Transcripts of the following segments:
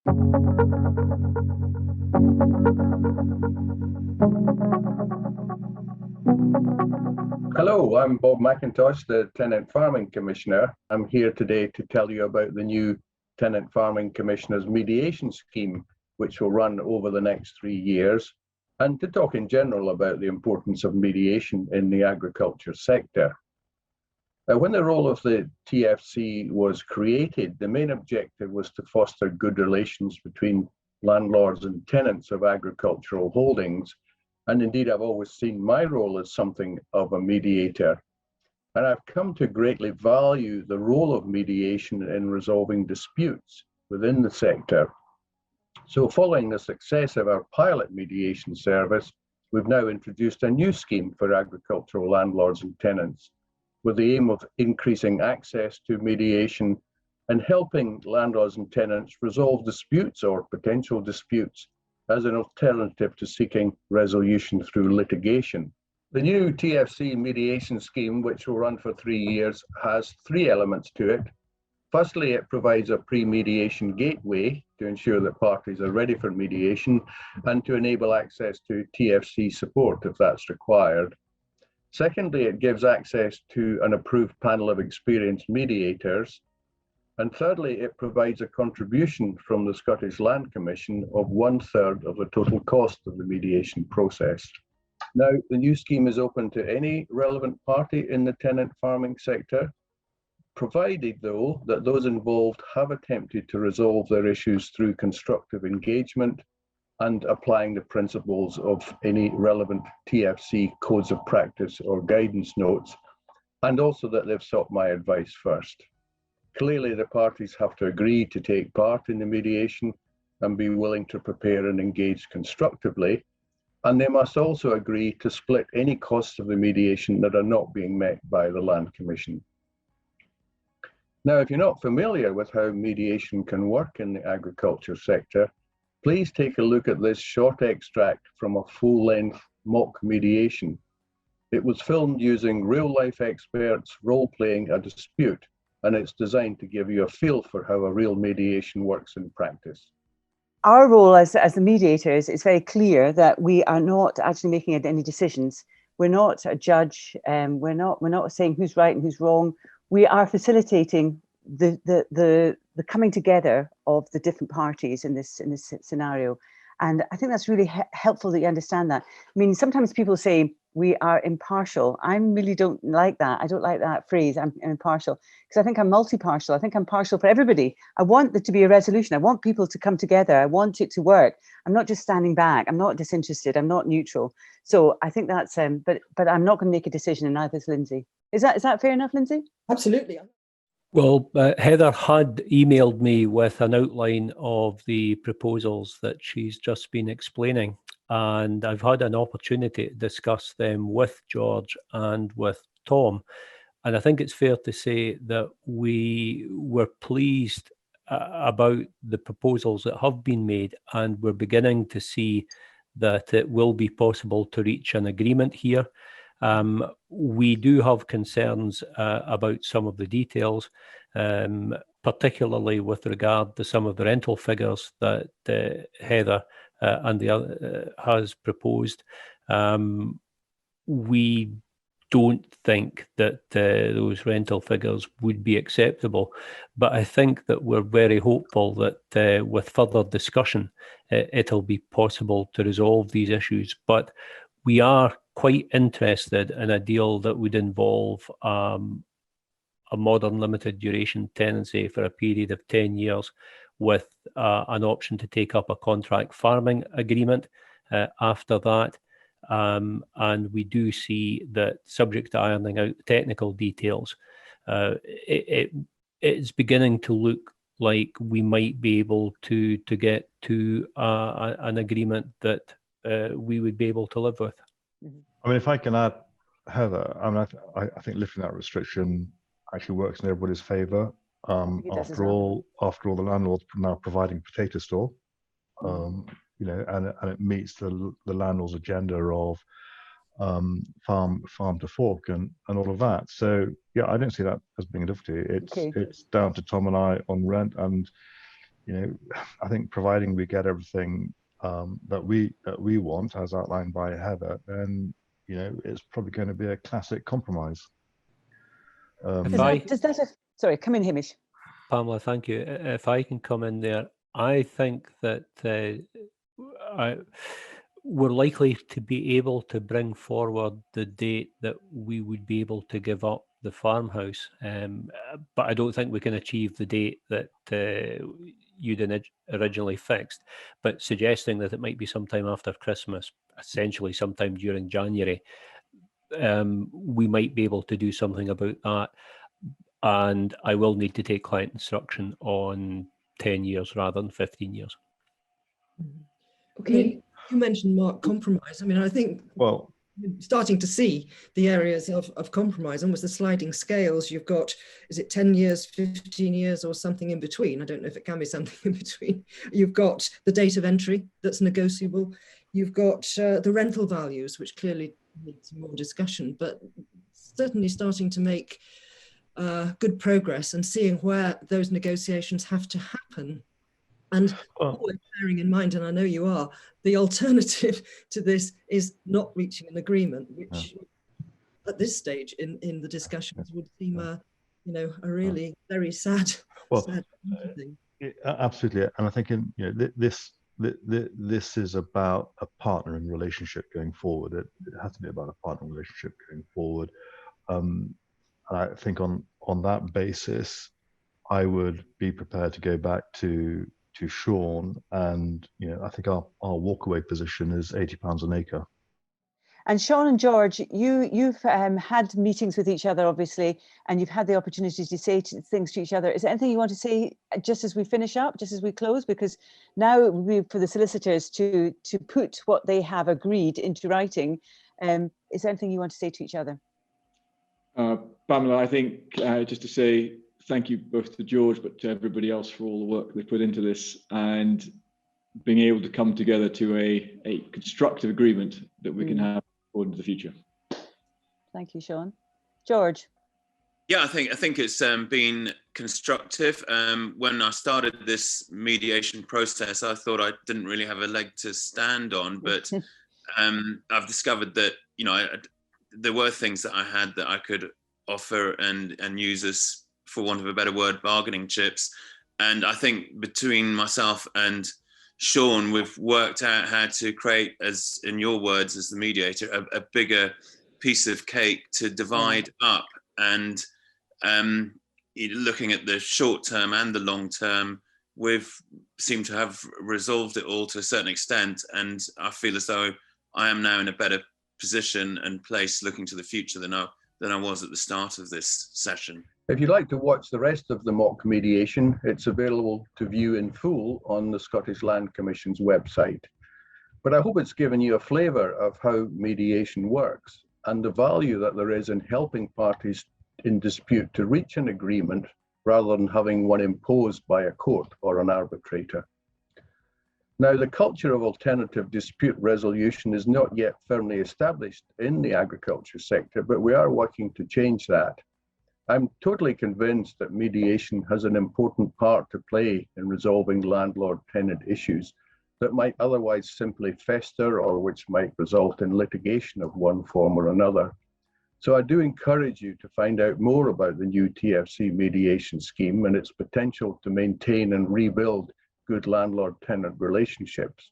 Hello, I'm Bob McIntosh, the Tenant Farming Commissioner. I'm here today to tell you about the new Tenant Farming Commissioner's Mediation Scheme, which will run over the next 3 years, and to talk in general about the importance of mediation in the agriculture sector. When the role of the TFC was created, the main objective was to foster good relations between landlords and tenants of agricultural holdings. And indeed, I've always seen my role as something of a mediator. And I've come to greatly value the role of mediation in resolving disputes within the sector. So following the success of our pilot mediation service, we've now introduced a new scheme for agricultural landlords and tenants, with the aim of increasing access to mediation and helping landlords and tenants resolve disputes or potential disputes as an alternative to seeking resolution through litigation. The new TFC mediation scheme, which will run for 3 years, has 3 elements to it. Firstly, it provides a pre-mediation gateway to ensure that parties are ready for mediation and to enable access to TFC support if that's required. Secondly, it gives access to an approved panel of experienced mediators. And thirdly, it provides a contribution from the Scottish Land Commission of 1/3 of the total cost of the mediation process. Now, the new scheme is open to any relevant party in the tenant farming sector, provided though that those involved have attempted to resolve their issues through constructive engagement and applying the principles of any relevant TFC codes of practice or guidance notes, and also that they've sought my advice first. Clearly, the parties have to agree to take part in the mediation and be willing to prepare and engage constructively, and they must also agree to split any costs of the mediation that are not being met by the Land Commission. Now, if you're not familiar with how mediation can work in the agriculture sector, please take a look at this short extract from a full-length mock mediation. It was filmed using real-life experts role-playing a dispute, and it's designed to give you a feel for how a real mediation works in practice. Our role as the mediators is very clear that we are not actually making any decisions. We're not a judge. We're not saying who's right and who's wrong. We are facilitating the coming together of the different parties in this scenario. And I think that's really helpful that you understand that. I mean, sometimes people say we are impartial. I really don't like that. I don't like that phrase, I'm impartial, because I think I'm multi-partial. I think I'm partial for everybody. I want there to be a resolution. I want people to come together. I want it to work. I'm not just standing back. I'm not disinterested. I'm not neutral. So I think that's, but I'm not going to make a decision, and neither is Lindsay. Is that fair enough, Lindsay? Absolutely. Well, Heather had emailed me with an outline of the proposals that she's just been explaining, and I've had an opportunity to discuss them with George and with Tom. And I think it's fair to say that we were pleased about the proposals that have been made, and we're beginning to see that it will be possible to reach an agreement here. We do have concerns about some of the details, particularly with regard to some of the rental figures that Heather and the other has proposed. We don't think that those rental figures would be acceptable, but I think that we're very hopeful that with further discussion, it'll be possible to resolve these issues. But we are quite interested in a deal that would involve a modern limited duration tenancy for a period of 10 years with an option to take up a contract farming agreement after that. And we do see that, subject to ironing out the technical details, it's beginning to look like we might be able to get to an agreement that we would be able to live with. I mean, if I can add, Heather, I mean, I think lifting that restriction actually works in everybody's favour. After all, the landlord's now providing potato store, you know, and it meets the landlord's agenda of farm to fork and all of that. So yeah, I don't see that as being a difficulty. It's down to Tom and I on rent, and I think providing we get everything that we want, as outlined by Heather, then it's probably going to be a classic compromise. Sorry, come in, Hamish. Pamela, thank you. If I can come in there, I think that we're likely to be able to bring forward the date that we would be able to give up the farmhouse, but I don't think we can achieve the date that you'd originally fixed. But suggesting that it might be sometime after Christmas, essentially sometime during January, we might be able to do something about that. And I will need to take client instruction on 10 years rather than 15 years. Okay, you mentioned, Mark, compromise. I mean, I think starting to see the areas of compromise, almost the sliding scales. You've got, is it 10 years, 15 years, or something in between? I don't know if it can be something in between. You've got the date of entry that's negotiable. You've got the rental values, which clearly need some more discussion, but certainly starting to make good progress and seeing where those negotiations have to happen. And always bearing in mind, and I know you are, the alternative to this is not reaching an agreement, which at this stage in the discussions would seem a really very sad, sad thing. Absolutely, and I think this is about a partnering relationship going forward. It has to be about a partnering relationship going forward. And I think on that basis, I would be prepared to go back to Sean, and I think our walkaway position is £80 an acre. And Sean and George, you've had meetings with each other, obviously, and you've had the opportunity to say things to each other. Is there anything you want to say just as we finish up, just as we close? Because now it will be for the solicitors to put what they have agreed into writing. Is there anything you want to say to each other? Pamela, I think just to say thank you both to George, but to everybody else for all the work they put into this and being able to come together to a constructive agreement that we can have forward into the future. Thank you, Sean. George? Yeah, I think it's been constructive. When I started this mediation process, I thought I didn't really have a leg to stand on, but I've discovered that there were things that I had that I could offer and use as, for want of a better word, bargaining chips. And I think between myself and Sean, we've worked out how to create, as in your words as the mediator, a bigger piece of cake to divide up. And looking at the short term and the long term, we've seemed to have resolved it all to a certain extent. And I feel as though I am now in a better position and place looking to the future than I was at the start of this session. If you'd like to watch the rest of the mock mediation, it's available to view in full on the Scottish Land Commission's website. But I hope it's given you a flavour of how mediation works and the value that there is in helping parties in dispute to reach an agreement rather than having one imposed by a court or an arbitrator. Now, the culture of alternative dispute resolution is not yet firmly established in the agriculture sector, but we are working to change that. I'm totally convinced that mediation has an important part to play in resolving landlord-tenant issues that might otherwise simply fester or which might result in litigation of one form or another. So I do encourage you to find out more about the new TFC mediation scheme and its potential to maintain and rebuild good landlord-tenant relationships.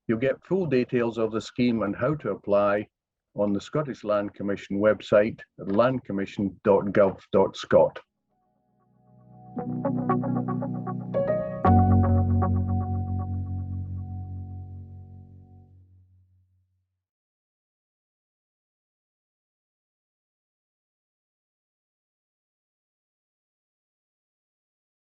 You'll get full details of the scheme and how to apply on the Scottish Land Commission website at landcommission.gov.scot.